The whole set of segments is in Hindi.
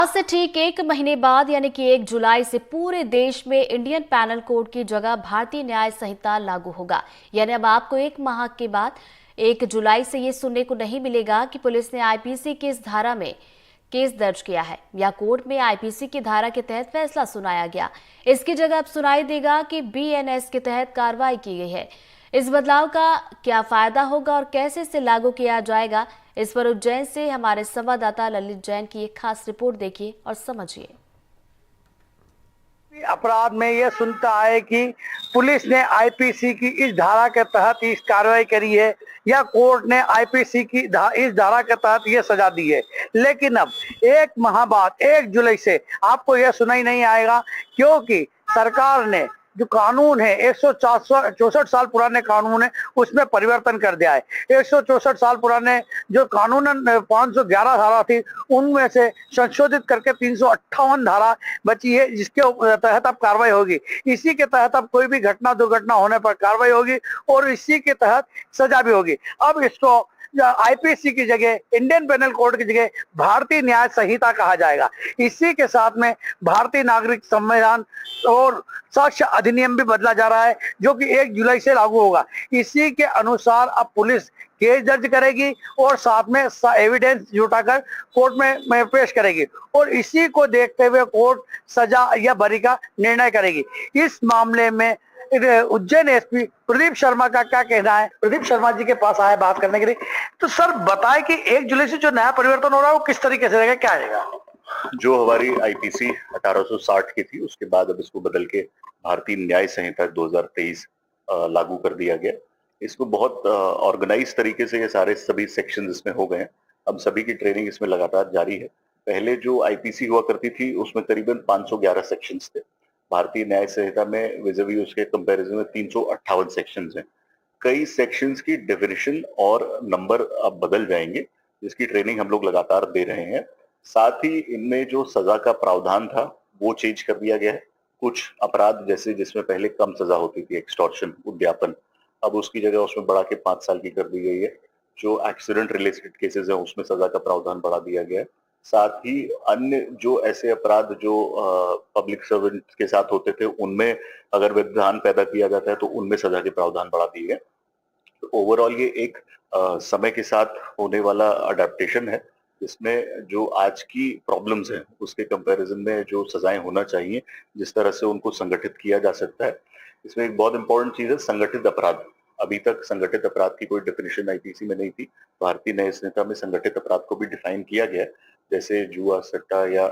आज से ठीक एक महीने बाद यानी कि 1 जुलाई से पूरे देश में इंडियन पेनल कोड की जगह भारतीय न्याय संहिता लागू होगा। यानी अब आपको एक माह के बाद 1 जुलाई से ये सुनने को नहीं मिलेगा कि पुलिस ने आईपीसी की इस धारा में केस दर्ज किया है या कोर्ट में आईपीसी की धारा के तहत फैसला सुनाया गया। इसकी जगह अब सुनाई देगा कि बीएनएस के तहत कार्रवाई की गई है। इस बदलाव का क्या फायदा होगा और कैसे इसे लागू किया जाएगा, इस पर उज्जैन से हमारे संवाददाता ललित जैन की एक खास रिपोर्ट देखिए और समझिए। अपराध में यह सुनता है कि पुलिस ने आईपीसी की इस धारा के तहत इस कार्रवाई करी है या कोर्ट ने आईपीसी की इस धारा के तहत ये सजा दी है, लेकिन अब एक माह बाद 1 जुलाई से आपको यह सुनाई नहीं आएगा, क्योंकि सरकार ने जो कानून है 164 साल पुराने कानून है उसमें परिवर्तन कर दिया है। 164 साल पुराने जो कानून 511 धारा थी उनमें से संशोधित करके 358 धारा बची है, जिसके तहत अब कार्रवाई होगी। इसी के तहत अब कोई भी घटना दुर्घटना होने पर कार्रवाई होगी और इसी के तहत सजा भी होगी। अब इसको आईपीसी की जगह इंडियन पेनल कोड की जगह भारतीय न्याय संहिता कहा जाएगा। इसी के साथ में भारतीय नागरिक संविधान और साक्ष्य अधिनियम भी बदला जा रहा है, जो कि 1 जुलाई से लागू होगा। इसी के अनुसार अब पुलिस केस दर्ज करेगी और साथ में एविडेंस जुटाकर कोर्ट में पेश करेगी और इसी को देखते हुए कोर्ट सजा या बरी का निर्णय करेगी। इस मामले में उज्जैन एसपी प्रदीप शर्मा का क्या कहना है? प्रदीप शर्मा जी के पास आए बात करने के लिए। तो सर बताएं कि 1 जुलाई से जो नया परिवर्तन हो रहा है वो किस तरीके से रहेगा, क्या आएगा? जो हमारी आईपीसी 1860 की थी उसके बाद अब इसको बदल के भारतीय न्याय संहिता 2023 लागू कर दिया गया। इसको बहुत ऑर्गेनाइज तरीके से ये सारे सभी सेक्शन इसमें हो गए हैं। अब सभी की ट्रेनिंग इसमें लगातार जारी है। पहले जो आईपीसी हुआ करती थी उसमें करीबन 511 सेक्शंस थे। भारतीय न्याय संहिता में विज़िबी उसके कंपैरिजन में 358 सेक्शंस हैं। कई सेक्शंस की डेफिनेशन और नंबर अब बदल जाएंगे, जिसकी ट्रेनिंग हम लोग लगातार दे रहे हैं। साथ ही इनमें जो सजा का प्रावधान था वो चेंज कर दिया गया है। कुछ अपराध जैसे जिसमें पहले कम सजा होती थी, एक्सटॉर्शन, उद्यापन, अब उसकी जगह उसमें बढ़ा के 5 साल की कर दी गई है। जो एक्सीडेंट रिलेटेड केसेस हैं उसमें सजा का प्रावधान बढ़ा दिया गया है। साथ ही अन्य जो ऐसे अपराध जो पब्लिक सर्वेंट के साथ होते थे उनमें अगर व्यवधान पैदा किया जाता है तो उनमें सजा के प्रावधान बढ़ा दिए गए। तो ओवरऑल ये एक समय के साथ होने वाला अडेप्टेशन है, जिसमें जो आज की प्रॉब्लम्स हैं उसके कंपैरिजन में जो सजाएं होना चाहिए, जिस तरह से उनको संगठित किया जा सकता है। इसमें एक बहुत इंपॉर्टेंट चीज है संगठित अपराध। अभी तक संगठित अपराध की कोई डेफिनेशन आईपीसी में नहीं थी। भारतीय न्याय संहिता में संगठित अपराध को भी डिफाइन किया गया है, जैसे जुआ, सट्टा या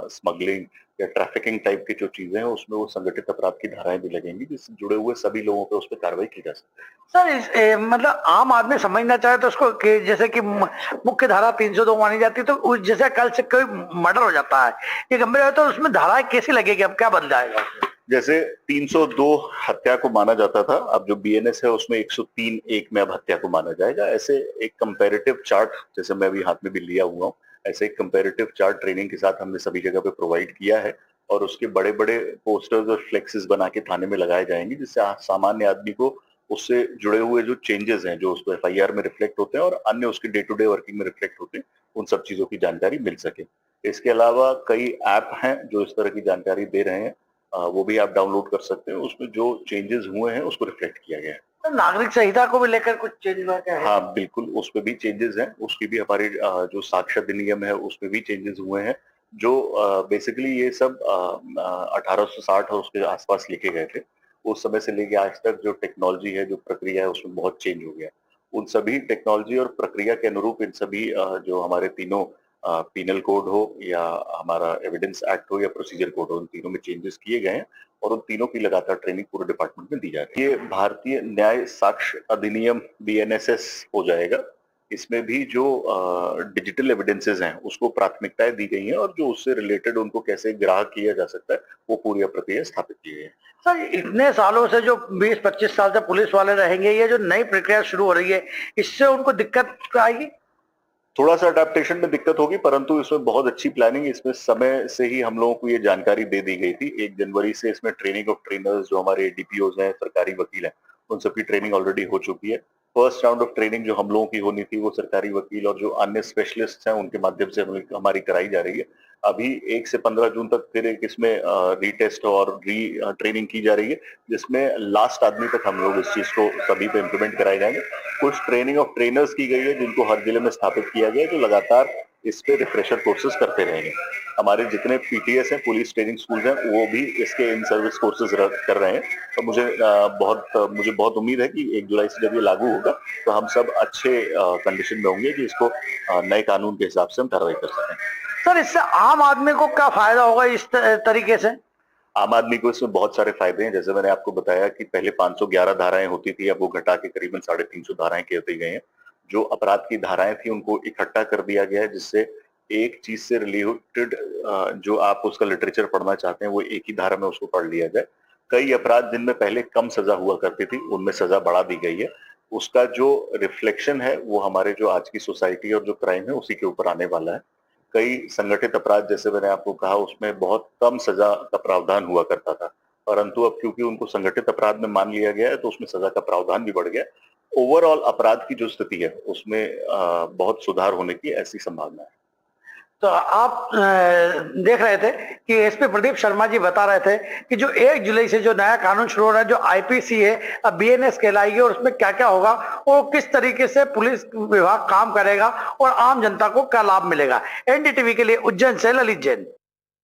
स्मगलिंग या ट्रैफिकिंग टाइप की जो चीजें हैं उसमें वो संगठित अपराध की धाराएं भी लगेंगी, जिससे जुड़े हुए सभी लोगों पर उस पर कार्रवाई की जा सकती है। सर मतलब आम आदमी समझना चाहे तो उसको जैसे कि मुख्य धारा 302 मानी जाती है, तो जैसे कल से कोई मर्डर हो जाता है, ये गंभीर है, तो उसमें धाराएं कैसी लगेगी, अब क्या बन जाएगा? जैसे 302 हत्या को माना जाता था, अब जो बीएनएस है उसमें 103(1) में अब हत्या को माना जाएगा। ऐसे एक कंपैरेटिव चार्ट, जैसे मैं अभी हाथ में भी लिया हुआ हूँ, ऐसे एक कंपैरेटिव चार्ट ट्रेनिंग के साथ हमने सभी जगह पे प्रोवाइड किया है और उसके बड़े बड़े पोस्टर्स और फ्लेक्सेस बना के थाने में लगाए जाएंगे, जिससे सामान्य आदमी को उससे जुड़े हुए जो चेंजेस हैं जो उसको एफआईआर में रिफ्लेक्ट होते हैं और अन्य उसकी डे टू डे वर्किंग में रिफ्लेक्ट होते हैं, उन सब चीजों की जानकारी मिल सके। इसके अलावा कई ऐप हैं जो इस तरह की जानकारी दे रहे हैं, वो भी आप डाउनलोड कर सकते हैं। उसमें जो चेंजेस हुए हैं उसको रिफ्लेक्ट किया गया है। तो नागरिक संहिता को भी लेकर कुछ चेंज हुआ क्या है? हाँ बिल्कुल, उसमें भी चेंजेस हैं। उसकी भी हमारी जो साक्ष्य अधिनियम है उसमें भी चेंजेस हुए हैं, जो बेसिकली ये सब 1860 और उसके आसपास लिखे गए थे। उस समय से लेके आज तक जो टेक्नोलॉजी है, जो प्रक्रिया है, उसमें बहुत चेंज हो गया है। उन सभी टेक्नोलॉजी और प्रक्रिया के अनुरूप इन सभी जो हमारे तीनों पीनल कोड हो या हमारा एविडेंस एक्ट हो या प्रोसीजर कोड हो, उन तीनों में चेंजेस किए गए हैं और उन तीनों की लगातार ट्रेनिंग पूरे डिपार्टमेंट में दी जा रही है। ये भारतीय न्याय साक्ष्य अधिनियम बीएनएसएस हो जाएगा। इसमें भी जो डिजिटल एविडेंसेस हैं उसको प्राथमिकताएं दी गई हैं और जो उससे रिलेटेड उनको कैसे ग्राह्य किया जा सकता है वो पूरी प्रक्रिया स्थापित की गई है। सर इतने सालों से जो 20-25 साल से पुलिस वाले रहेंगे, ये जो नई प्रक्रिया शुरू हो रही है, इससे उनको दिक्कत आएगी? थोड़ा सा अडेप्टेशन में दिक्कत होगी, परंतु इसमें बहुत अच्छी प्लानिंग, इसमें समय से ही हम लोगों को ये जानकारी दे दी गई थी। 1 जनवरी से इसमें ट्रेनिंग ऑफ ट्रेनर्स, जो हमारे डीपीओज हैं, सरकारी वकील हैं, उन सबकी ट्रेनिंग ऑलरेडी हो चुकी है। फर्स्ट राउंड ऑफ ट्रेनिंग जो हम लोगों की होनी थी वो सरकारी वकील और जो अन्य स्पेशलिस्ट हैं उनके माध्यम से हमारी कराई जा रही है। अभी 1 से 15 जून तक फिर एक इसमें रीटेस्ट और री ट्रेनिंग की जा रही है, जिसमें लास्ट आदमी तक हम लोग इस चीज को सभी पे इम्प्लीमेंट कराए जाएंगे। कुछ ट्रेनिंग ऑफ ट्रेनर्स की गई है जिनको हर जिले में स्थापित किया गया है, जो लगातार इस पे रिफ्रेशर कोर्सेज करते रहेंगे। हमारे जितने पीटीएस हैं, पुलिस ट्रेनिंग स्कूल हैं, वो भी इसके इन सर्विस कोर्सेज कर रहे हैं। तो मुझे बहुत उम्मीद है कि 1 जुलाई से जब ये लागू होगा तो हम सब अच्छे कंडीशन में होंगे कि इसको नए कानून के हिसाब से हम कार्रवाई कर सकें। सर, इससे आम आदमी को क्या फायदा होगा इस तरीके से? आम आदमी को इसमें बहुत सारे फायदे हैं। जैसे मैंने आपको बताया कि पहले 511 धाराएं होती थी, अब वो घटा के करीबन 350 धाराएं कर दी गई हैं। जो अपराध की धाराएं थी उनको इकट्ठा कर दिया गया है, जिससे एक चीज से रिलेटेड जो आप उसका लिटरेचर पढ़ना चाहते हैं वो एक ही धारा में उसको पढ़ लिया जाए। कई अपराध जिनमें पहले कम सजा हुआ करती थी उनमें सजा बढ़ा दी गई है। उसका जो रिफ्लेक्शन है वो हमारे जो आज की सोसाइटी और जो क्राइम है उसी के ऊपर आने वाला है। कई संगठित अपराध, जैसे मैंने आपको कहा, उसमें बहुत कम सजा का प्रावधान हुआ करता था, परंतु अब क्योंकि उनको संगठित अपराध में मान लिया गया है तो उसमें सजा का प्रावधान भी बढ़ गया। ओवरऑल अपराध की जो स्थिति है उसमें बहुत सुधार होने की ऐसी संभावना है। तो आप देख रहे थे कि एसपी प्रदीप शर्मा जी बता रहे थे कि जो 1 जुलाई से जो नया कानून शुरू हो रहा है, जो आईपीसी है, अब बीएनएस कहलाएगी और उसमें क्या क्या होगा और किस तरीके से पुलिस विभाग काम करेगा और आम जनता को क्या लाभ मिलेगा। एनडीटीवी के लिए उज्जैन से ललित जैन।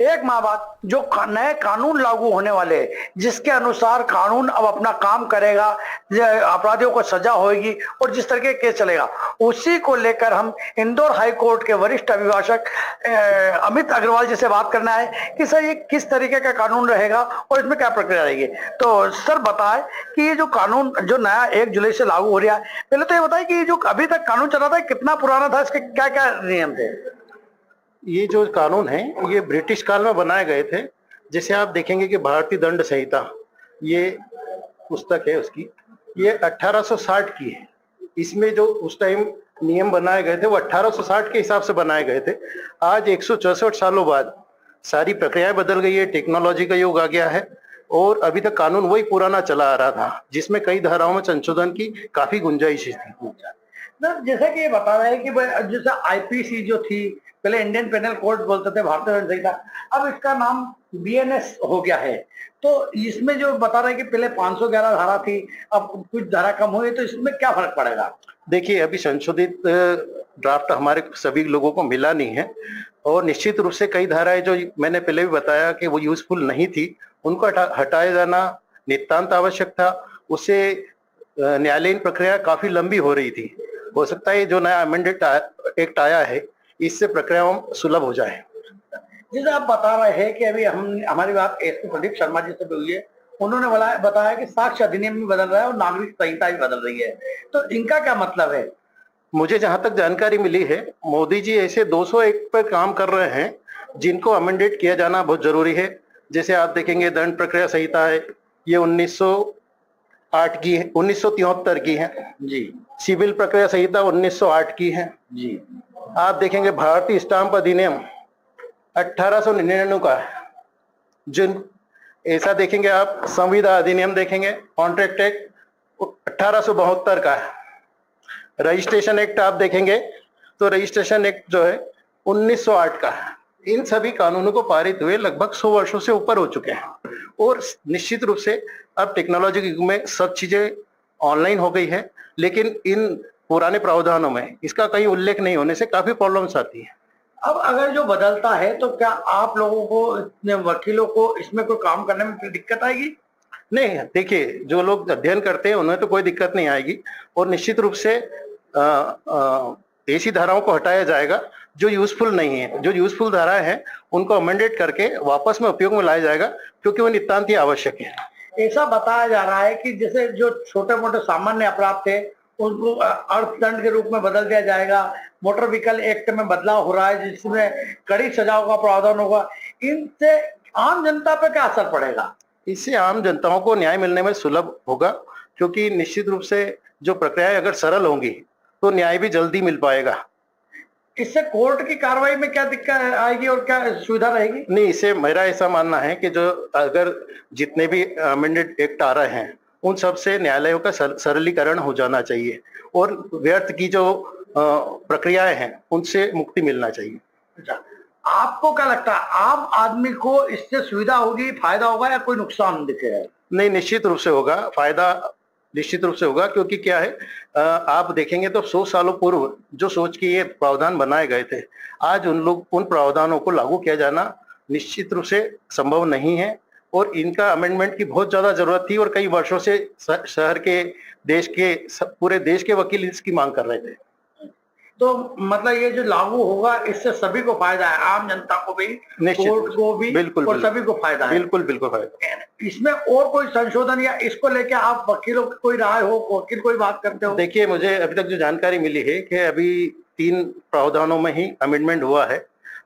1 माह बाद जो नए कानून लागू होने वाले हैं, जिसके अनुसार कानून अब अपना काम करेगा, अपराधियों को सजा होगी और जिस तरीके केस चलेगा, उसी को लेकर हम इंदौर हाई कोर्ट के वरिष्ठ अभिभाषक अमित अग्रवाल जी से बात करना है कि सर ये किस तरीके का कानून रहेगा और इसमें क्या प्रक्रिया रहेगी। तो सर बताएं कि ये जो कानून जो नया 1 जुलाई से लागू हो रहा है, पहले तो ये बताएं कि जो अभी तक कानून चल रहा था कितना पुराना था, इसके क्या क्या नियम थे? ये जो कानून है ये ब्रिटिश काल में बनाए गए थे। जैसे आप देखेंगे कि भारतीय दंड संहिता, ये पुस्तक है उसकी, ये 1860 की है। इसमें जो उस टाइम नियम बनाए गए थे वो 1860 के हिसाब से बनाए गए थे। आज 164 सालों बाद सारी प्रक्रियाएं बदल गई है, टेक्नोलॉजी का युग आ गया है और अभी तक कानून वही पुराना चला आ रहा था, जिसमें कई धाराओं में संशोधन की काफी गुंजाइश थी। जैसे कि ये बता रहे हैं कि जैसे आईपीसी जो थी, पहले इंडियन पेनल कोड बोलते थे, भारतीय दंड संहिता, अब इसका नाम बीएनएस हो गया है। तो इसमें जो बता रहे हैं कि पहले 511 धारा थी, अब कुछ धारा कम हुई, तो इसमें क्या फर्क पड़ेगा? देखिए, अभी संशोधित ड्राफ्ट हमारे सभी लोगों को मिला नहीं है और निश्चित रूप से कई धाराएं जो मैंने पहले भी बताया कि वो यूजफुल नहीं थी, उनको हटाया जाना नितांत आवश्यक था। उससे न्यायालयीन प्रक्रिया काफी लंबी हो रही थी। हो सकता है जो नया अमेंडेड एक्ट आया है इससे प्रक्रियाओं सुलभ हो जाए। जैसे आप बता रहे हैं कि अभी हमारी बात एसपी प्रदीप शर्मा जी से हुई है, उन्होंने बताया कि साक्ष्य अधिनियम भी बदल रहा है और नागरिक संहिता भी बदल रही है, तो इनका क्या मतलब है? मुझे जहां तक जानकारी मिली है, मोदी जी ऐसे 201 पर काम कर रहे हैं जिनको अमेंडेड किया जाना बहुत जरूरी है। जैसे आप देखेंगे दंड प्रक्रिया संहिता है, ये 1908 की है, 1973 की है जी। सिविल प्रक्रिया संहिता 1908 की है जी। आप देखेंगे भारतीय स्टाम्प अधिनियम 1899 का है। जिन ऐसा देखेंगे आप संविदा अधिनियम देखेंगे, कॉन्ट्रैक्ट एक्ट 1872 का है। रजिस्ट्रेशन एक्ट आप देखेंगे तो रजिस्ट्रेशन एक्ट जो है 1908 का है। इन सभी कानूनों को पारित हुए लगभग 100 वर्षों से ऊपर हो चुके हैं और निश्चित रूप से अब टेक्नोलॉजी के युग में सब चीजें ऑनलाइन हो गई है, लेकिन इन पुराने प्रावधानों में इसका कहीं उल्लेख नहीं होने से काफी प्रॉब्लम्स आती है। अब अगर जो बदलता है तो क्या आप लोगों को, वकीलों को, इसमें कोई काम करने में दिक्कत आएगी? नहीं, देखिए, जो लोग अध्ययन करते हैं उन्हें तो कोई दिक्कत नहीं आएगी और निश्चित रूप से ऐसी धाराओं को हटाया जाएगा जो यूजफुल नहीं है। जो यूजफुल धाराएं हैं उनको अमेंडेड करके वापस में उपयोग में लाया जाएगा, क्योंकि वो नितांत ही आवश्यक है। ऐसा बताया जा रहा है कि जैसे जो छोटे मोटे सामान्य अपराध थे उनको अर्थदंड के रूप में बदल दिया जाएगा। मोटर व्हीकल एक्ट में बदलाव हो रहा है जिसमें कड़ी सजाओं का प्रावधान होगा। इनसे आम जनता पे क्या असर पड़ेगा? इससे आम जनताओं को न्याय मिलने में सुलभ होगा, क्योंकि निश्चित रूप से जो प्रक्रियाएं अगर सरल होंगी तो न्याय भी जल्दी मिल पाएगा। इससे कोर्ट की कार्रवाई में क्या दिक्कत आएगी और क्या सुविधा रहेगी? नहीं, इससे मेरा ऐसा मानना है कि जो अगर जितने भी अमेंडेड एक्ट आ रहे हैं उन सब से न्यायालयों का सरलीकरण हो जाना चाहिए और व्यर्थ की जो प्रक्रियाएं हैं उनसे मुक्ति मिलना चाहिए। अच्छा, आपको क्या लगता है आम आदमी को इससे सुविधा होगी, फायदा होगा या कोई नुकसान दिखेगा? नहीं, निश्चित रूप से होगा फायदा, निश्चित रूप से होगा, क्योंकि क्या है आप देखेंगे तो 100 सालों पूर्व जो सोच के ये प्रावधान बनाए गए थे, आज उन प्रावधानों को लागू किया जाना निश्चित रूप से संभव नहीं है और इनका अमेंडमेंट की बहुत ज्यादा जरूरत थी और कई वर्षों से शहर के, देश के, पूरे देश के वकील इसकी मांग कर रहे थे। तो मतलब ये जो लागू होगा इससे सभी को फायदा है, आम जनता को भी, कोर्ट को भी, बिल्कुल, और सभी को फायदा है। बिल्कुल बिल्कुल फायदा। इसमें और कोई संशोधन या इसको लेके आप वकीलों की कोई राय हो, वकील कोई बात करते हो? देखिए, मुझे अभी तक जो जानकारी मिली है कि अभी 3 प्रावधानों में ही अमेंडमेंट हुआ है,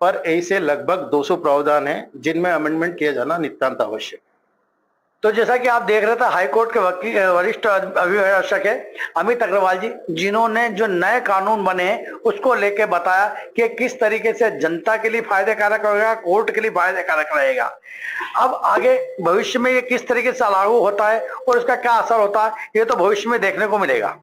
पर ऐसे लगभग 200 प्रावधान हैं जिनमें अमेंडमेंट किया जाना नितांत आवश्यक। तो जैसा कि आप देख रहे थे, हाईकोर्ट के वकील, वरिष्ठ अभिभाषक है अमित अग्रवाल जी, जिन्होंने जो नए कानून बने हैं उसको लेके बताया कि किस तरीके से जनता के लिए फायदे कारक रहेगा, कोर्ट के लिए फायदे कारक रहेगा। अब आगे भविष्य में ये किस तरीके से लागू होता है और इसका क्या असर होता है, ये तो भविष्य में देखने को मिलेगा।